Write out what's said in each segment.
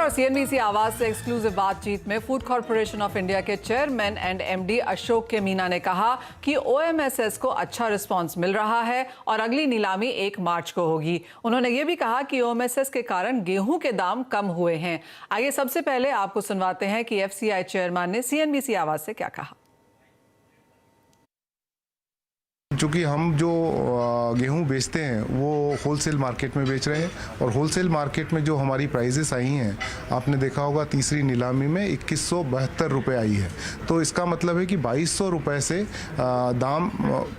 और सीएनबीसी आवाज से एक्सक्लूसिव बातचीत में फूड कॉर्पोरेशन ऑफ इंडिया के चेयरमैन एंड एमडी अशोक के मीना ने कहा कि ओएमएसएस को अच्छा रिस्पांस मिल रहा है और अगली नीलामी 1 मार्च को होगी। उन्होंने ये भी कहा कि ओएमएसएस के कारण गेहूं के दाम कम हुए हैं। आइए सबसे पहले आपको सुनवाते हैं कि एफसीआई चेयरमैन ने सीएनबीसी आवाज से क्या कहा। चूँकि हम जो गेहूं बेचते हैं वो होलसेल मार्केट में बेच रहे हैं और होलसेल मार्केट में जो हमारी प्राइजेस आई हैं, आपने देखा होगा तीसरी नीलामी में 2172 रुपये आई है। तो इसका मतलब है कि 2200 रुपये से दाम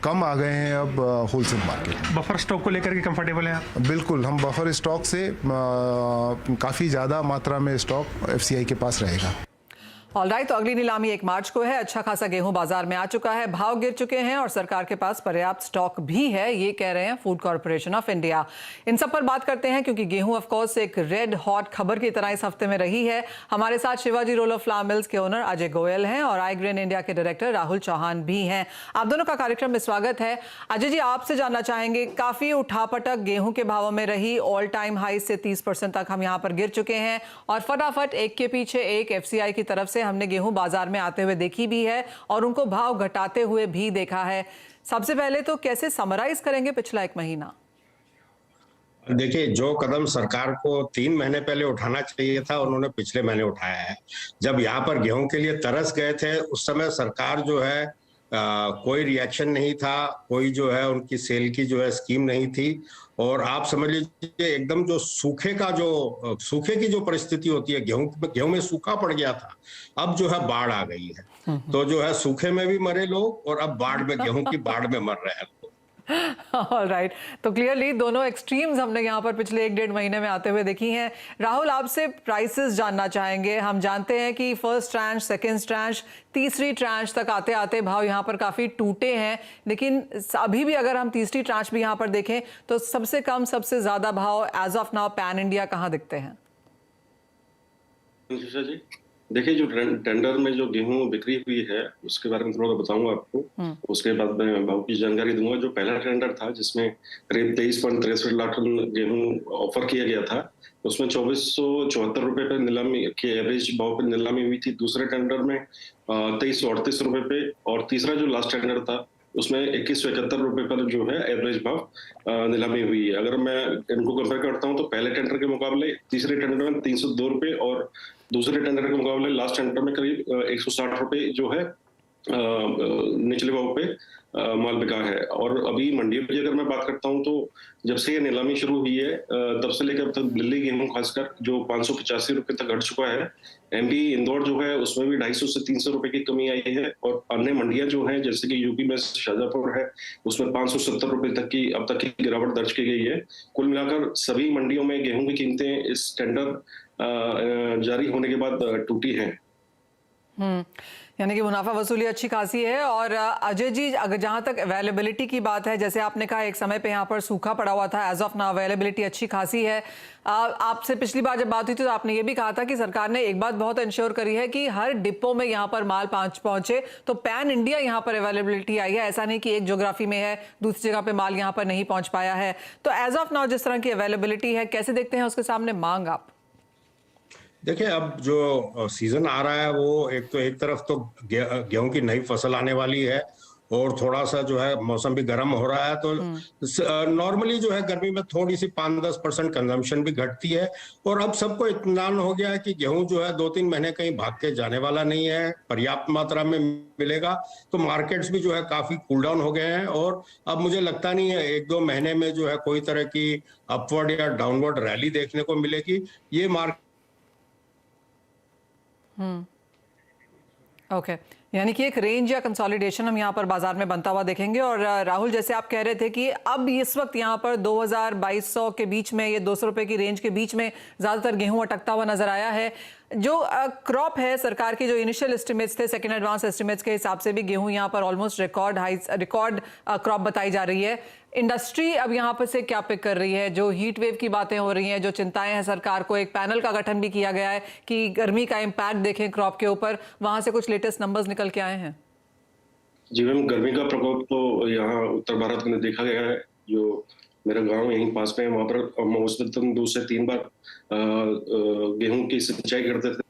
कम आ गए हैं अब होलसेल मार्केट। बफर स्टॉक को लेकर के कंफर्टेबल है आप? बिल्कुल, हम बफर स्टॉक से काफ़ी ज़्यादा मात्रा में स्टॉक एफसीआई के पास रहेगा। ऑलराइट, तो अगली नीलामी 1 मार्च को है। अच्छा खासा गेहूं बाजार में आ चुका है, भाव गिर चुके हैं और सरकार के पास पर्याप्त स्टॉक भी है, ये कह रहे हैं फूड कॉर्पोरेशन ऑफ इंडिया। इन सब पर बात करते हैं क्योंकि गेहूं ऑफ कोर्स एक रेड हॉट खबर की तरह इस हफ्ते में रही है। हमारे साथ Shivaji roll of flour mills के ओनर अजय गोयल हैं और आई ग्रेन इंडिया के डायरेक्टर राहुल चौहान भी हैं। आप दोनों का कार्यक्रम में स्वागत है। अजय जी, आपसे जानना चाहेंगे, काफी उठापटक गेहूं के भावों में रही, ऑल टाइम हाई से 30% तक हम यहाँ पर गिर चुके हैं और फटाफट एक के पीछे एक एफसीआई की तरफ से हमने गेहूं बाजार में आते हुए देखी भी है और उनको भाव घटाते हुए भी देखा है। सबसे पहले तो कैसे समराइज करेंगे पिछला 1 महीना? देखिए, जो कदम सरकार को 3 महीने पहले उठाना चाहिए था उन्होंने पिछले महीने उठाया है। जब यहाँ पर गेहूं के लिए तरस गए थे उस समय सरकार जो है कोई रिएक्शन नहीं था, कोई जो है उनकी सेल की जो है स्कीम नहीं थी और आप समझ लीजिए एकदम जो सूखे की जो परिस्थिति होती है, गेहूं में सूखा पड़ गया था, अब जो है बाढ़ आ गई है। तो जो है सूखे में भी मरे लोग और अब बाढ़ में, गेहूं की बाढ़ में मर रहे हैं। ऑलराइट, तो क्लियरली दोनों एक्सट्रीम्स हमने यहाँ पर पिछले 1-1.5 महीने में आते हुए देखी हैं। राहुल, आपसे प्राइसेस जानना चाहेंगे। हम जानते हैं कि फर्स्ट ट्रांच, सेकंड ट्रांच, तीसरी ट्रांच तक आते आते भाव यहाँ पर काफी टूटे हैं, लेकिन अभी भी अगर हम तीसरी ट्रांच भी यहाँ पर देखें तो सबसे कम सबसे ज्यादा भाव as of now pan India कहाँ दिखते हैं? जी देखिए, जो टेंडर में जो गेहूं बिक्री हुई है उसके बारे में थोड़ा बताऊंगा आपको, उसके बाद मैं भाव की जानकारी दूंगा। जो पहला टेंडर था जिसमें करीब 23.63 लाख टन गेहूं ऑफर किया गया था, उसमें 2474 रुपए पे नीलामी के एवरेज भाव पे नीलामी हुई थी। दूसरे टेंडर में 2338 रुपए पे और तीसरा जो लास्ट टेंडर था उसमें 2171 रुपए पर जो है एवरेज भाव नीलामी हुई है। अगर मैं इनको कंपेयर करता हूं तो पहले टेंडर के मुकाबले तीसरे टेंडर में 302 रुपए और दूसरे टेंडर के मुकाबले लास्ट टेंडर में करीब 160 रुपए जो है निचले भाव पे माल बिका है। और अभी मंडियों की अगर मैं बात करता हूं तो जब से ये नीलामी शुरू हुई है तब से लेकर अब तक दिल्ली गेहूं खासकर जो 585 रुपए तक घट चुका है। एमपी इंदौर जो है उसमें भी 250 से 300 रुपए की कमी आई है और अन्य मंडियां जो हैं जैसे कि यूपी में शाहजहांपुर है उसमें 570 रुपए तक की अब तक की गिरावट दर्ज की गई है। कुल मिलाकर सभी मंडियों में गेहूं की कीमतें इस टेंडर जारी होने के बाद टूटी हैं। यानी कि मुनाफा वसूली अच्छी खासी है। और अजय जी, अगर जहां तक अवेलेबिलिटी की बात है, जैसे आपने कहा एक समय पे यहाँ पर सूखा पड़ा हुआ था, एज ऑफ नाउ अवेलेबिलिटी अच्छी खासी है। आपसे पिछली बार जब बात हुई थी तो आपने ये भी कहा था कि सरकार ने एक बात बहुत इंश्योर करी है कि हर डिपो में यहाँ पर माल पहुंचे, तो पैन इंडिया यहाँ पर अवेलेबिलिटी आई है। ऐसा नहीं कि एक ज्योग्राफी में है दूसरी जगह पे माल यहाँ पर नहीं पहुंच पाया है। तो एज ऑफ नाउ जिस तरह की अवेलेबिलिटी है, कैसे देखते हैं उसके सामने मांग आप? देखिए, अब जो सीजन आ रहा है वो एक तरफ तो गेहूं की नई फसल आने वाली है और थोड़ा सा जो है मौसम भी गर्म हो रहा है, तो नॉर्मली जो है गर्मी में थोड़ी सी 5-10% कंजम्पशन भी घटती है। और अब सबको इत्मीनान हो गया है कि गेहूं जो है 2-3 महीने कहीं भाग के जाने वाला नहीं है, पर्याप्त मात्रा में मिलेगा। तो मार्केट्स भी जो है काफी कूल डाउन हो गए हैं और अब मुझे लगता नहीं है 1-2 महीने में जो है कोई तरह की अपवर्ड या डाउनवर्ड रैली देखने को मिलेगी। ये मार्केट ओके, यानी कि एक रेंज या कंसोलिडेशन हम यहाँ पर बाजार में बनता हुआ देखेंगे। और राहुल, जैसे आप कह रहे थे कि अब इस वक्त यहाँ पर 2200 के बीच में, ये 200 रुपए की रेंज के बीच में ज्यादातर गेहूं अटकता हुआ नजर आया है। जो क्रॉप है, सरकार की जो इनिशियल एस्टिमेट्स थे, सेकंड एडवांस एस्टिमेट्स के हिसाब से भी गेहूं यहाँ पर ऑलमोस्ट रिकॉर्ड क्रॉप बताई जा रही है। इंडस्ट्री अब यहाँ पर से क्या पिक कर रही है? जो हीट वेव की बातें हो रही हैं, जो चिंताएं हैं सरकार को, एक पैनल का गठन भी किया गया है कि गर्मी का इम्पैक्ट देखें क्रॉप के ऊपर, वहां से कुछ लेटेस्ट नंबर्स निकल के आए हैं? जी मैम, गर्मी का प्रकोप तो यहाँ उत्तर भारत में देखा गया है। जो मेरा गांव यहीं पास में है, वहां पर औसतन 2 से 3 बार गेहूं की सिंचाई करते थे,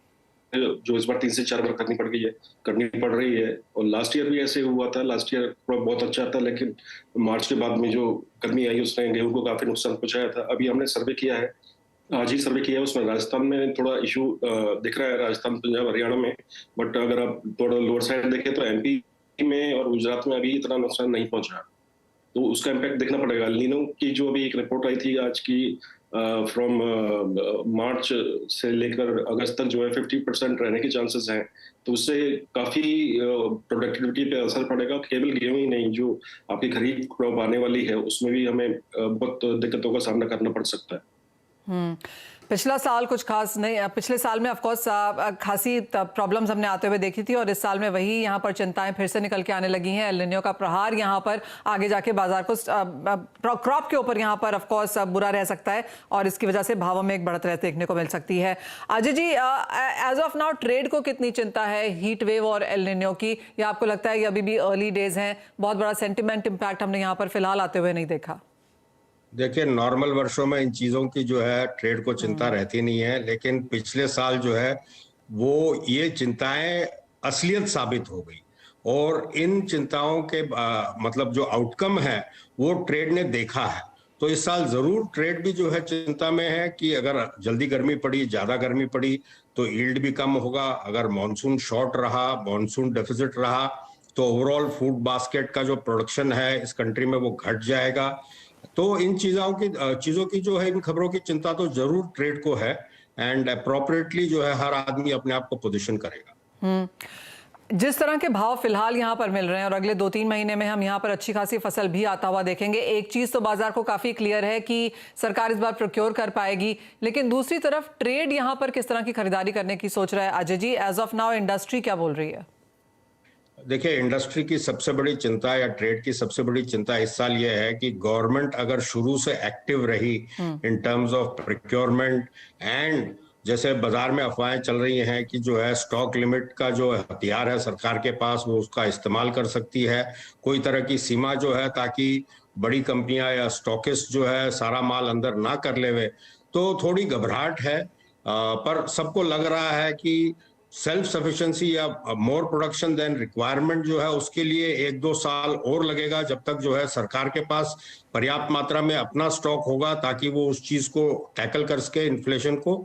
जो इस बार 3 से 4 बार करनी पड़ रही है। और लास्ट ईयर भी ऐसे हुआ था। लास्ट ईयर बहुत अच्छा था, लेकिन मार्च के बाद में जो गर्मी आई उसने गेहूं को काफी नुकसान पहुंचाया था। अभी हमने सर्वे किया है, आज ही सर्वे किया है, उसमें राजस्थान में थोड़ा इशू दिख रहा है, राजस्थान, पंजाब, हरियाणा में। बट अगर आप थोड़ा लोअर साइड देखें तो एमपी में और गुजरात में अभी इतना नुकसान नहीं पहुंचा, तो उसका इम्पैक्ट देखना पड़ेगा। लीनो की जो अभी एक रिपोर्ट आई थी आज की, फ्रॉम मार्च से लेकर अगस्त तक जो है 50% रहने के चांसेस हैं, तो उससे काफी प्रोडक्टिविटी पे असर पड़ेगा। केवल गेहूं ही नहीं, जो आपकी खरीफ क्रॉप आने वाली है उसमें भी हमें बहुत दिक्कतों का सामना करना पड़ सकता है। पिछला साल कुछ खास नहीं, पिछले साल में ऑफकोर्स खासी प्रॉब्लम्स हमने आते हुए देखी थी, और इस साल में वही यहाँ पर चिंताएं फिर से निकल के आने लगी हैं। एल निनो का प्रहार यहाँ पर आगे जाके बाजार को क्रॉप के ऊपर यहाँ पर ऑफकोर्स बुरा रह सकता है, और इसकी वजह से भावों में एक बढ़त देखने को मिल सकती है। Ajay ji, as of now trade को कितनी चिंता है हीट वेव और एल निनो की, या आपको लगता है कि अभी भी अर्ली डेज हैं, बहुत बड़ा सेंटिमेंट इम्पैक्ट हमने यहाँ पर फिलहाल आते हुए नहीं देखा? देखिए, नॉर्मल वर्षों में इन चीजों की जो है ट्रेड को चिंता रहती नहीं है, लेकिन पिछले साल जो है वो ये चिंताएं असलियत साबित हो गई, और इन चिंताओं के मतलब जो आउटकम है वो ट्रेड ने देखा है। तो इस साल जरूर ट्रेड भी जो है चिंता में है कि अगर जल्दी गर्मी पड़ी, ज्यादा गर्मी पड़ी तो यील्ड भी कम होगा। अगर मानसून शॉर्ट रहा, मानसून डेफिसिट रहा, तो ओवरऑल फूड बास्केट का जो प्रोडक्शन है इस कंट्री में वो घट जाएगा। तो इन चीजों की जो है, इन खबरों की चिंता तो जरूर ट्रेड को है, एंड अप्रोप्रिएटली जो है हर आदमी अपने आप को पोजीशन करेगा। जिस तरह के भाव फिलहाल यहाँ पर मिल रहे हैं, और अगले 2-3 महीने में हम यहाँ पर अच्छी खासी फसल भी आता हुआ देखेंगे, एक चीज तो बाजार को काफी क्लियर है कि सरकार इस बार प्रोक्योर कर पाएगी, लेकिन दूसरी तरफ ट्रेड यहाँ पर किस तरह की खरीदारी करने की सोच रहा है? Ajay ji, as of now industry क्या बोल रही है? देखिए, इंडस्ट्री की सबसे बड़ी चिंता या ट्रेड की सबसे बड़ी चिंता इस साल ये है कि गवर्नमेंट अगर शुरू से एक्टिव रही in terms of procurement, and जैसे बाजार में अफवाहें चल रही हैं कि जो है स्टॉक लिमिट का जो हथियार है सरकार के पास, वो उसका इस्तेमाल कर सकती है, कोई तरह की सीमा जो है, ताकि बड़ी कंपनियां या स्टॉकिस्ट जो है सारा माल अंदर ना कर लेवे, तो थोड़ी घबराहट है। पर सबको लग रहा है कि सेल्फ सफिशिएंसी या मोर प्रोडक्शन देन रिक्वायरमेंट जो है उसके लिए 1-2 साल और लगेगा, जब तक जो है सरकार के पास पर्याप्त मात्रा में अपना स्टॉक होगा ताकि वो उस चीज को टैकल कर सके, इन्फ्लेशन को।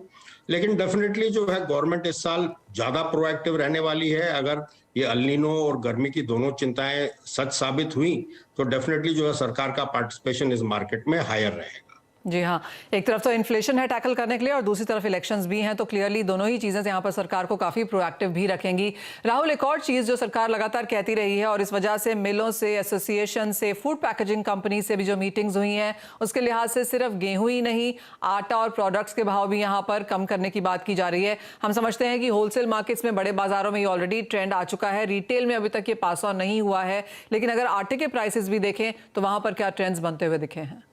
लेकिन डेफिनेटली जो है गवर्नमेंट इस साल ज्यादा प्रोएक्टिव रहने वाली है। अगर ये एल निनो और गर्मी की दोनों चिंताएं सच साबित हुई तो डेफिनेटली जो है सरकार का पार्टिसिपेशन इस मार्केट में हायर रहेगा। जी हाँ, एक तरफ तो इन्फ्लेशन है टैकल करने के लिए, और दूसरी तरफ इलेक्शंस भी हैं, तो क्लियरली दोनों ही चीज़ें यहाँ पर सरकार को काफ़ी प्रोएक्टिव भी रखेंगी। राहुल, एक और चीज़ जो सरकार लगातार कहती रही है, और इस वजह से मिलों से, एसोसिएशन से, फूड पैकेजिंग कंपनी से भी जो मीटिंग्स हुई हैं, उसके लिहाज से सिर्फ गेहूं ही नहीं, आटा और प्रोडक्ट्स के भाव भी यहाँ पर कम करने की बात की जा रही है। हम समझते हैं कि होलसेल मार्केट्स में, बड़े बाजारों में ये ऑलरेडी ट्रेंड आ चुका है, रिटेल में अभी तक ये पास ऑन नहीं हुआ है, लेकिन अगर आटे के प्राइसेस भी देखें तो वहाँ पर क्या ट्रेंड्स बनते हुए दिखे हैं?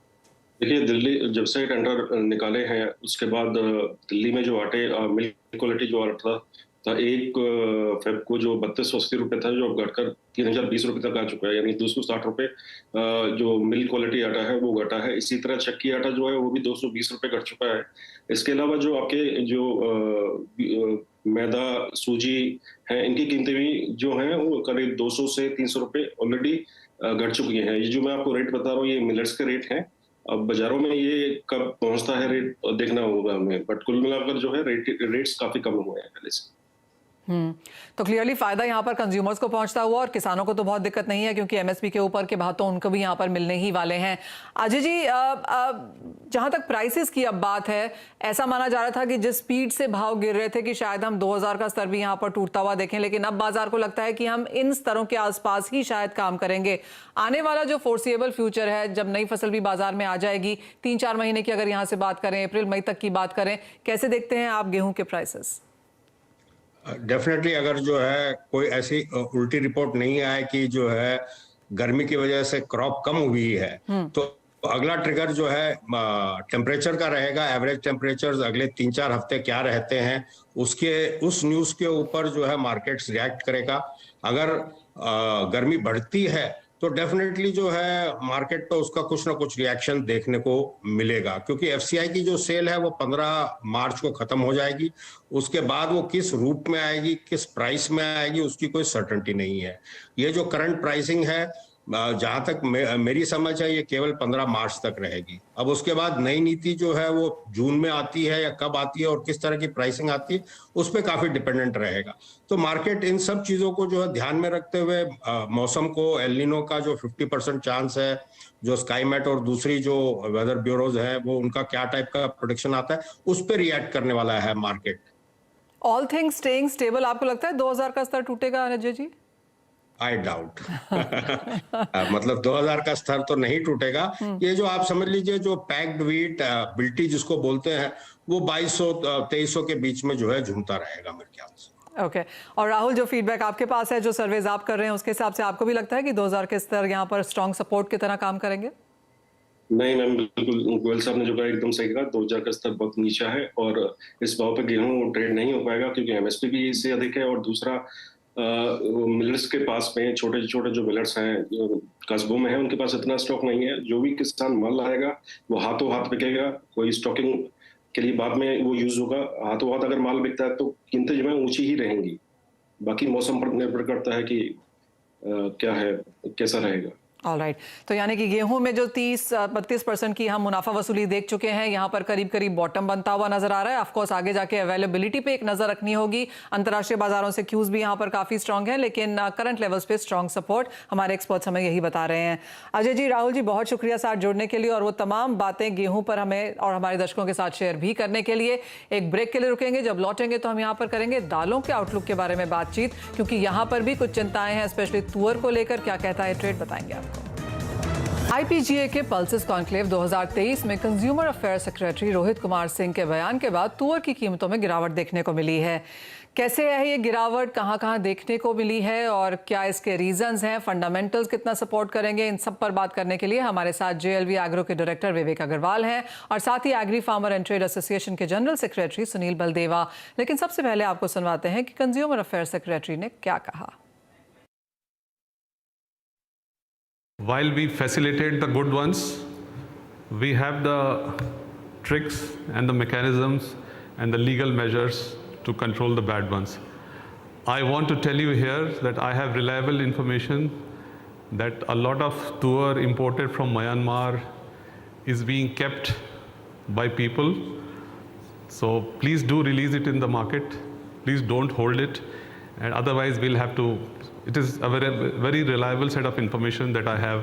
देखिए, दिल्ली जब से टेंडर निकाले हैं उसके बाद दिल्ली में जो आटे मिल्क क्वालिटी जो आटा था 1 फेब को जो 3280 रुपए था, जो घटकर 3020 रुपए तक आ चुका है, यानी 260 रुपए जो मिल्क क्वालिटी आटा है वो घटा है। इसी तरह चक्की आटा जो है वो भी 220 रुपए घट चुका है। इसके अलावा जो आपके जो मैदा, सूजी है, इनकी कीमतें भी जो है वो करीब 200 से 300 रुपए ऑलरेडी घट चुकी हैं। ये जो मैं आपको रेट बता रहा हूँ ये मिलेट्स के रेट हैं। अब बाजारों में ये कब पहुंचता है रेट देखना होगा हमें, बट कुल मिलाकर जो है रेट्स काफी कम हुए हैं पहले से। तो क्लियरली फायदा यहाँ पर कंज्यूमर्स को पहुंचता हुआ, और किसानों को तो बहुत दिक्कत नहीं है क्योंकि एमएसपी के ऊपर के भाव तो उनको भी यहाँ पर मिलने ही वाले हैं। अजय जी, जहाँ तक प्राइसेस की अब बात है, ऐसा माना जा रहा था कि जिस स्पीड से भाव गिर रहे थे कि शायद हम 2000 का स्तर भी यहाँ पर टूटता हुआ देखें, लेकिन अब बाजार को लगता है कि हम इन स्तरों के आसपास ही शायद काम करेंगे। आने वाला जो फोर्सिएबल फ्यूचर है, जब नई फसल भी बाजार में आ जाएगी, 3-4 महीने की अगर यहाँ से बात करें, अप्रैल मई तक की बात करें, कैसे देखते हैं आप गेहूं के प्राइसेस? डेफिनेटली अगर जो है कोई ऐसी उल्टी रिपोर्ट नहीं आए कि जो है गर्मी की वजह से क्रॉप कम हुई है, तो अगला ट्रिगर जो है टेम्परेचर का रहेगा। एवरेज टेम्परेचर्स अगले 3-4 हफ्ते क्या रहते हैं, उस न्यूज के ऊपर जो है मार्केट्स रिएक्ट करेगा। अगर गर्मी बढ़ती है तो डेफिनेटली जो है मार्केट पे उसका कुछ ना कुछ रिएक्शन देखने को मिलेगा, क्योंकि एफसीआई की जो सेल है वो 15 मार्च को खत्म हो जाएगी। उसके बाद वो किस रूप में आएगी, किस प्राइस में आएगी, उसकी कोई सर्टेनिटी नहीं है। ये जो करंट प्राइसिंग है, जहां तक मेरी समझ है, ये केवल 15 मार्च तक रहेगी। अब उसके बाद नई नीति जो है वो जून में आती है या कब आती है और किस तरह की प्राइसिंग आती है, उस पर काफी डिपेंडेंट रहेगा। तो मार्केट इन सब चीजों को जो है ध्यान में रखते हुए मौसम को, एल नीनो का जो 50% चांस है, जो स्काईमेट और दूसरी जो वेदर ब्यूरोज है वो उनका क्या टाइप का प्रोडिक्शन आता है, उस पर रिएक्ट करने वाला है market. All things staying stable, आपको लगता है 2000 का स्तर टूटेगा अजय जी? आई डाउट मतलब 2000 का स्तर तो नहीं टूटेगा। ये जो आप समझ लीजिए जो पैक्ड व्हीट बिल्टी जिसको बोलते हैं, वो 2200-2300 के बीच में जो है झूमता रहेगा मेरे ख्याल से। ओके और राहुल, जो फीडबैक आपके पास है, जो सर्वेज आप कर रहे हैं, उसके हिसाब से आपको भी लगता है कि 2000 के स्तर यहाँ पर स्ट्रॉन्ग सपोर्ट की तरह काम करेंगे? नहीं मैम, बिल्कुल गोयल साहब ने जो कहा एकदम सही कहा। 2000 का स्तर बहुत नीचा है और इस भाव पे गेहूं ट्रेड नहीं हो पाएगा, क्योंकि एमएसपी भी इससे अधिक है। और दूसरा मिलर्स के पास में छोटे छोटे जो मिलर्स हैं कस्बों में हैं, उनके पास इतना स्टॉक नहीं है। जो भी किसान माल लाएगा वो हाथों हाथ बिकेगा, कोई स्टॉकिंग के लिए बाद में वो यूज होगा। हाथों हाथ अगर माल बिकता है तो कीमतें जो है ऊंची ही रहेंगी। बाकी मौसम पर निर्भर करता है कि क्या है, कैसा रहेगा। ऑलराइट, तो यानी कि गेहूं में जो 30-32% की हम मुनाफा वसूली देख चुके हैं, यहाँ पर करीब करीब बॉटम बनता हुआ नजर आ रहा है। ऑफकोर्स आगे जाके अवेलेबिलिटी पे एक नजर रखनी होगी। अंतर्राष्ट्रीय बाजारों से क्यूज भी यहाँ पर काफी स्ट्रांग है, लेकिन करंट लेवल्स पे स्ट्रांग सपोर्ट, हमारे एक्सपर्ट्स हमें यही बता रहे हैं। अजय जी, राहुल जी, बहुत शुक्रिया साथ जुड़ने के लिए और वो तमाम बातें गेहूं पर हमें और हमारे दर्शकों के साथ शेयर भी करने के लिए। एक ब्रेक के लिए रुकेंगे, जब लौटेंगे तो हम यहाँ पर करेंगे दालों के आउटलुक के बारे में बातचीत, क्योंकि यहाँ पर भी कुछ चिंताएं हैं, स्पेशली तुअर को लेकर। क्या कहता है ट्रेड, बताएंगे आपको। आईपीजीए के पल्सेस कॉन्क्लेव 2023 में consumer affairs secretary Rohit Kumar Singh के बयान के बाद तुअर की कीमतों में गिरावट देखने को मिली है। कैसे है ये गिरावट, कहां-कहां देखने को मिली है और क्या इसके रीजंस हैं, फंडामेंटल्स कितना सपोर्ट करेंगे, इन सब पर बात करने के लिए हमारे साथ जेएलवी एग्रो के डायरेक्टर विवेक अग्रवाल हैं और साथ ही agri farmer and trade association के जनरल सेक्रेटरी सुनील बलदेवा। लेकिन सबसे पहले आपको सुनवाते हैं कि कंज्यूमर अफेयर्स सेक्रेटरी ने क्या कहा। While we facilitate the good ones, we have the tricks and the mechanisms and the legal measures to control the bad ones. I want to tell you here that I have reliable information that a lot of tuor imported from Myanmar is being kept by people. So please do release it in the market. Please don't hold it, and otherwise we'll have to. It is a very reliable set of information that I have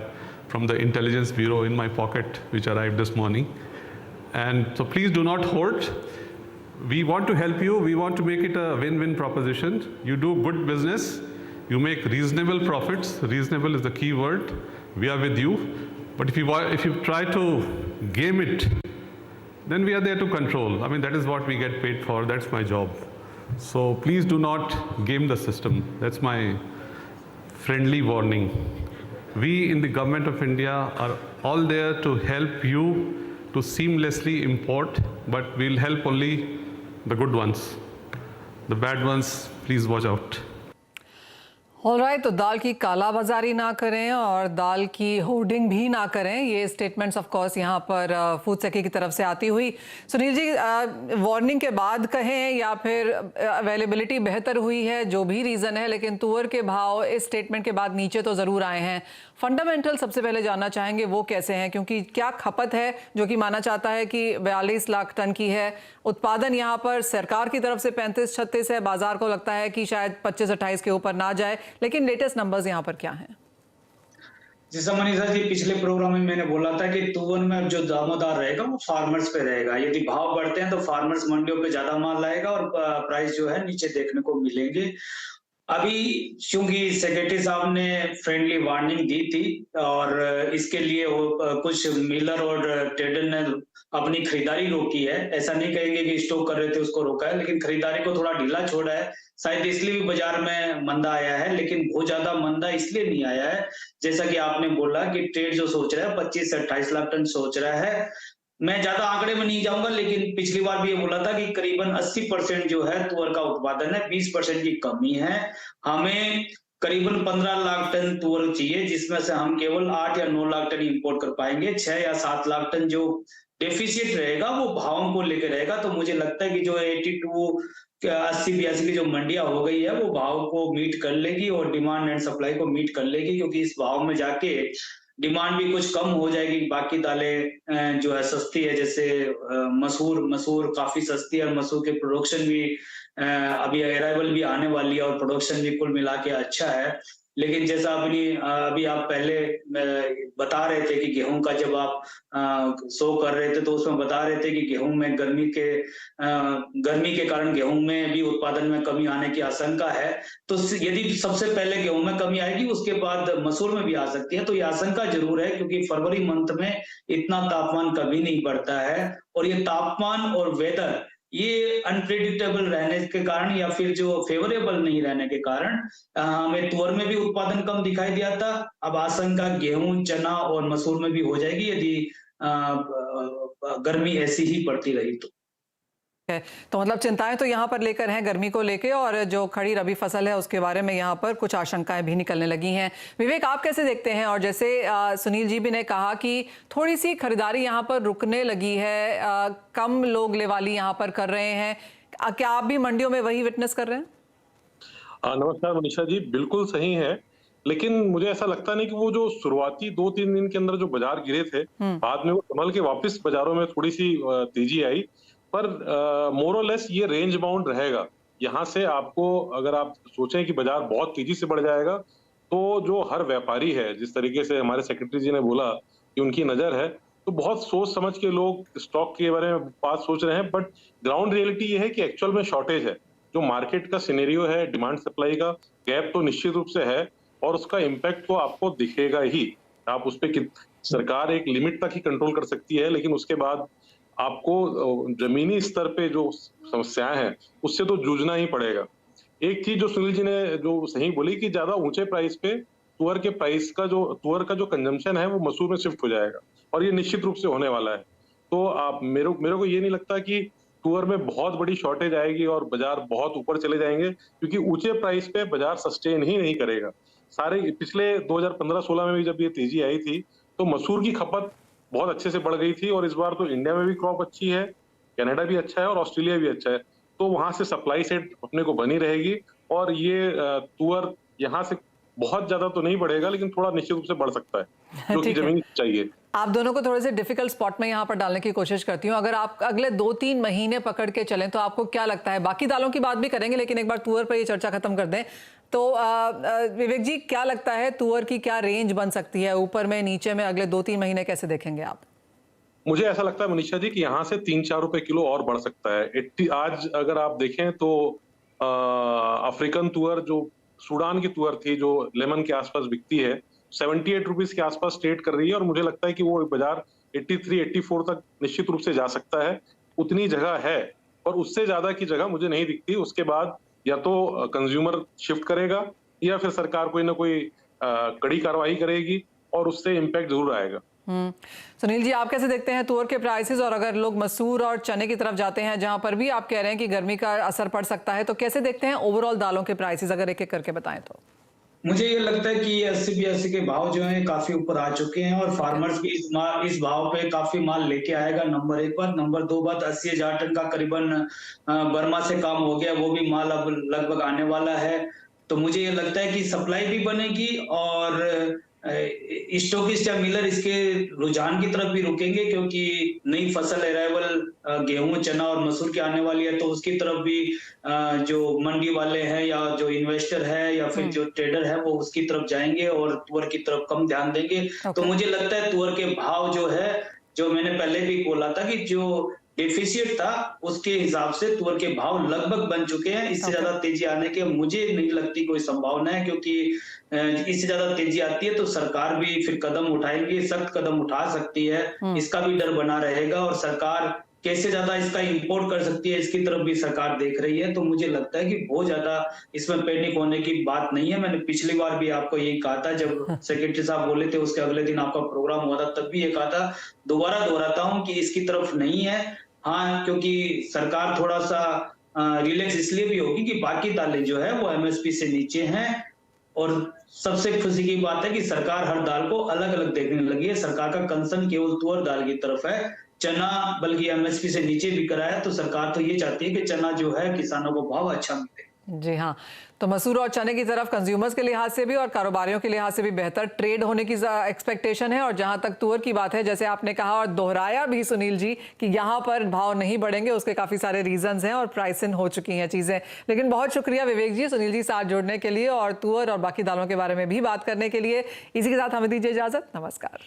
from the Intelligence Bureau in my pocket, which arrived this morning. And so please do not hold. We want to help you. We want to make it a win-win proposition. You do good business. You make reasonable profits. Reasonable is the key word. We are with you. But if you try to game it, then we are there to control. I mean, that is what we get paid for. That's my job. So please do not game the system. That's my friendly warning. We in the government of India are all there to help you to seamlessly import, but we'll help only the good ones. The bad ones, please watch out. Alright, तो दाल की कालाबाजारी ना करें और दाल की hoarding भी ना करें, ये स्टेटमेंट्स ऑफ कोर्स यहाँ पर फूड सेक्रेटरी की तरफ से आती हुई। सुनील जी, वार्निंग के बाद कहें या फिर अवेलेबिलिटी बेहतर हुई है, जो भी रीज़न है, लेकिन तुअर के भाव इस स्टेटमेंट के बाद नीचे तो ज़रूर आए हैं। फंडामेंटल सबसे पहले जानना चाहेंगे वो कैसे हैं, क्योंकि क्या खपत है जो कि माना चाहता है कि 42 लाख टन की है, उत्पादन यहाँ पर सरकार की तरफ से 35-36 है, बाजार को लगता है कि शायद 25-28 के ऊपर ना जाए, लेकिन लेटेस्ट नंबर्स यहाँ पर क्या हैं? जैसा मनीषा जी पिछले प्रोग्राम में मैंने बोला था कि तुअर में जो दामोदार रहेगा वो फार्मर्स पे रहेगा। यदि भाव बढ़ते हैं तो फार्मर्स मंडियों पे ज्यादा माल लाएगा और प्राइस जो है नीचे देखने को मिलेंगे। अभी चूंकि सेक्रेटरी साहब ने फ्रेंडली वार्निंग दी थी और इसके लिए कुछ मिलर और ट्रेडर ने अपनी खरीदारी रोकी है। ऐसा नहीं कहेंगे कि स्टॉक कर रहे थे उसको रोका है, लेकिन खरीदारी को थोड़ा ढीला छोड़ा है। शायद इसलिए भी बाजार में मंदा आया है, लेकिन बहुत ज्यादा मंदा इसलिए नहीं आया है, जैसा कि आपने बोला कि ट्रेड जो सोच रहा है 25 से 28 लाख टन सोच रहा है। मैं ज्यादा आंकड़े में नहीं जाऊंगा, लेकिन पिछली बार भी ये बोला था कि करीबन 80% जो है तुअर का उत्पादन है, 20% की कमी है। हमें करीबन 15 लाख टन तुअर चाहिए, जिसमें से हम केवल 8 या 9 लाख टन इंपोर्ट कर पाएंगे। 6 या 7 लाख टन जो डेफिसिट रहेगा वो भावों को लेकर रहेगा। तो मुझे लगता है कि जो 80-82 की जो मंडियां हो गई है वो भाव को मीट कर लेगी और डिमांड एंड सप्लाई को मीट कर लेगी, क्योंकि इस भाव में जाके डिमांड भी कुछ कम हो जाएगी। बाकी दालें जो है सस्ती है, जैसे मसूर काफी सस्ती है और मसूर के प्रोडक्शन भी अभी अराइवल भी आने वाली है और प्रोडक्शन भी कुल मिला के अच्छा है। लेकिन जैसा अभी आप पहले बता रहे थे कि गेहूं का जब आप शो कर रहे थे तो उसमें बता रहे थे कि गेहूं में गर्मी के कारण गेहूं में भी उत्पादन में कमी आने की आशंका है। तो यदि सबसे पहले गेहूं में कमी आएगी उसके बाद मसूर में भी आ सकती है। तो ये आशंका जरूर है, क्योंकि फरवरी मंथ में इतना तापमान कभी नहीं बढ़ता है और ये तापमान और वेदर ये अनप्रेडिक्टेबल रहने के कारण या फिर जो फेवरेबल नहीं रहने के कारण हमें तुअर में भी उत्पादन कम दिखाई दिया था। अब आशंका गेहूं, चना और मसूर में भी हो जाएगी यदि गर्मी ऐसी ही पड़ती रही तो। तो मतलब चिंताएं तो यहाँ पर लेकर हैं गर्मी को लेके, और जो खड़ी रबी फसल है उसके बारे में यहाँ पर कुछ आशंकाएं भी निकलने लगी हैं। विवेक, आप कैसे देखते हैं? और जैसे सुनील जी भी ने कहा कि थोड़ी सी खरीदारी यहाँ पर रुकने लगी है, कम लोग लेवाली यहाँ पर कर रहे हैं, क्या आप भी मंडियों में वही विटनेस कर रहे हैं? नमस्कार मनीषा जी, बिल्कुल सही है। लेकिन मुझे ऐसा लगता नहीं कि वो जो शुरुआती 2-3 दिन के अंदर जो बाजार गिरे थे, बाद में वो संभल के वापस बाजारों में थोड़ी सी तेजी आई, पर मोर और लेस ये रेंज बाउंड रहेगा। यहाँ से आपको, अगर आप सोचें कि बाजार बहुत तेजी से बढ़ जाएगा, तो जो हर व्यापारी है, जिस तरीके से हमारे सेक्रेटरी जी ने बोला कि उनकी नजर है, तो बहुत सोच समझ के लोग स्टॉक के बारे में बात सोच रहे हैं। बट ग्राउंड रियलिटी ये है कि एक्चुअल में शॉर्टेज है। जो मार्केट का सिनेरियो है, डिमांड सप्लाई का गैप तो निश्चित रूप से है और उसका इम्पैक्ट तो आपको दिखेगा ही। आप उस पर सरकार एक लिमिट तक ही कंट्रोल कर सकती है, लेकिन उसके बाद आपको जमीनी स्तर पे जो समस्याएं हैं उससे तो जूझना ही पड़ेगा। एक चीज जो सुनील जी ने जो सही बोली कि ज्यादा ऊंचे प्राइस पे तुअर का जो कंजम्पशन है वो मसूर में शिफ्ट हो जाएगा और ये निश्चित रूप से होने वाला है। तो आप मेरे को ये नहीं लगता कि तुअर में बहुत बड़ी शॉर्टेज आएगी और बाजार बहुत ऊपर चले जाएंगे, क्योंकि ऊंचे प्राइस पे बाजार सस्टेन ही नहीं करेगा। पिछले 2015-16 में भी जब ये तेजी आई थी तो मसूर की खपत बहुत अच्छे से बढ़ गई थी और इस बार तो इंडिया में भी क्रॉप अच्छी है, कनाडा भी अच्छा है और ऑस्ट्रेलिया भी अच्छा है, तो वहां से सप्लाई साइड अपने को बनी रहेगी और ये तुअर यहाँ से बहुत ज्यादा तो नहीं बढ़ेगा, लेकिन थोड़ा निश्चित रूप से बढ़ सकता है, जो कि जमीन चाहिए। आप दोनों को थोड़े से डिफिकल्ट स्पॉट में यहाँ पर डालने की कोशिश करती हूँ। अगर आप अगले 2-3 महीने पकड़ के चलें तो आपको क्या लगता है? बाकी दालों की बात भी करेंगे, लेकिन एक बार तुअर पर ये चर्चा खत्म कर दें तो विवेक जी, क्या लगता है तुअर की क्या रेंज बन सकती है? ऊपर में, नीचे में, अगले 2-3 महीने कैसे देखेंगे आप? मुझे ऐसा लगता है मनीषा जी कि यहाँ से 3-4 रुपए किलो और बढ़ सकता है। आज अगर आप देखें तो अफ्रीकन तुअर, जो सूडान की तुअर थी, जो लेमन के आसपास बिकती है, 78 रुपीज के आसपास ट्रेड कर रही है और मुझे लगता है कि वो बाजार 83-84 तक निश्चित रूप से जा सकता है। उतनी जगह है और उससे ज्यादा की जगह मुझे नहीं दिखती। उसके बाद या तो कंज्यूमर शिफ्ट करेगा या फिर सरकार कोई ना कोई कड़ी कार्रवाई करेगी और उससे इम्पैक्ट जरूर आएगा। सुनील जी, आप कैसे देखते हैं तुअर के प्राइसेस? और अगर लोग मसूर और चने की तरफ जाते हैं, जहां पर भी आप कह रहे हैं कि गर्मी का असर पड़ सकता है, तो कैसे देखते हैं ओवरऑल दालों के प्राइसेस, अगर एक एक करके बताएं तो? मुझे ये लगता है कि 80-82 के भाव जो हैं काफी ऊपर आ चुके हैं और फार्मर्स भी इस भाव पे काफी माल लेके आएगा। नंबर 1 बात। नंबर 2 बात, 80,000 टन का करीबन बर्मा से काम हो गया, वो भी माल अब लगभग आने वाला है। तो मुझे ये लगता है कि सप्लाई भी बनेगी और स्टॉकिस्ट या मिलर इसके रुझान की तरफ भी रुकेंगे, क्योंकि नई फसल अराइवल गेहूं, चना और मसूर की आने वाली है, तो उसकी तरफ भी जो मंडी वाले हैं या जो इन्वेस्टर है या फिर जो ट्रेडर है वो उसकी तरफ जाएंगे और तुअर की तरफ कम ध्यान देंगे। तो मुझे लगता है तुअर के भाव जो है, जो मैंने पहले भी बोला था कि जो डेफिसिट था उसके हिसाब से तुअर के भाव लगभग बन चुके हैं। इससे ज्यादा तेजी आने के मुझे नहीं लगती कोई संभावना है, क्योंकि इससे ज्यादा तेजी आती है तो सरकार भी फिर कदम उठाएगी, सख्त कदम उठा सकती है, इसका भी डर बना रहेगा और सरकार कैसे ज्यादा इसका इंपोर्ट कर सकती है इसकी तरफ भी सरकार देख रही है। तो मुझे लगता है कि बहुत ज्यादा इसमें पैनिक होने की बात नहीं है। मैंने पिछली बार भी आपको यही कहा था, जब सेक्रेटरी साहब बोले थे उसके अगले दिन आपका प्रोग्राम हुआ था, तब भी ये कहा था, दोबारा दोहराता हूं कि इसकी तरफ नहीं है। हाँ, क्योंकि सरकार थोड़ा सा रिलैक्स इसलिए भी होगी कि बाकी दालें जो है वो एमएसपी से नीचे हैं और सबसे खुशी की बात है कि सरकार हर दाल को अलग अलग देखने लगी है। सरकार का कंसर्न केवल तुअर दाल की तरफ है। चना बल्कि एमएसपी से नीचे बिक रहा है, तो सरकार तो ये चाहती है कि चना जो है किसानों को भाव अच्छा मिले। जी हाँ, तो मसूर और चने की तरफ कंज्यूमर्स के लिहाज से भी और कारोबारियों के लिहाज से भी बेहतर ट्रेड होने की एक्सपेक्टेशन है। और जहां तक तुअर की बात है, जैसे आपने कहा और दोहराया भी सुनील जी कि यहां पर भाव नहीं बढ़ेंगे, उसके काफी सारे रीजंस हैं और प्राइसिंग हो चुकी हैं चीजें। लेकिन बहुत शुक्रिया विवेक जी, सुनील जी साथ जोड़ने के लिए और तुअर और बाकी दालों के बारे में भी बात करने के लिए। इसी के साथ हमें दीजिए इजाजत। नमस्कार।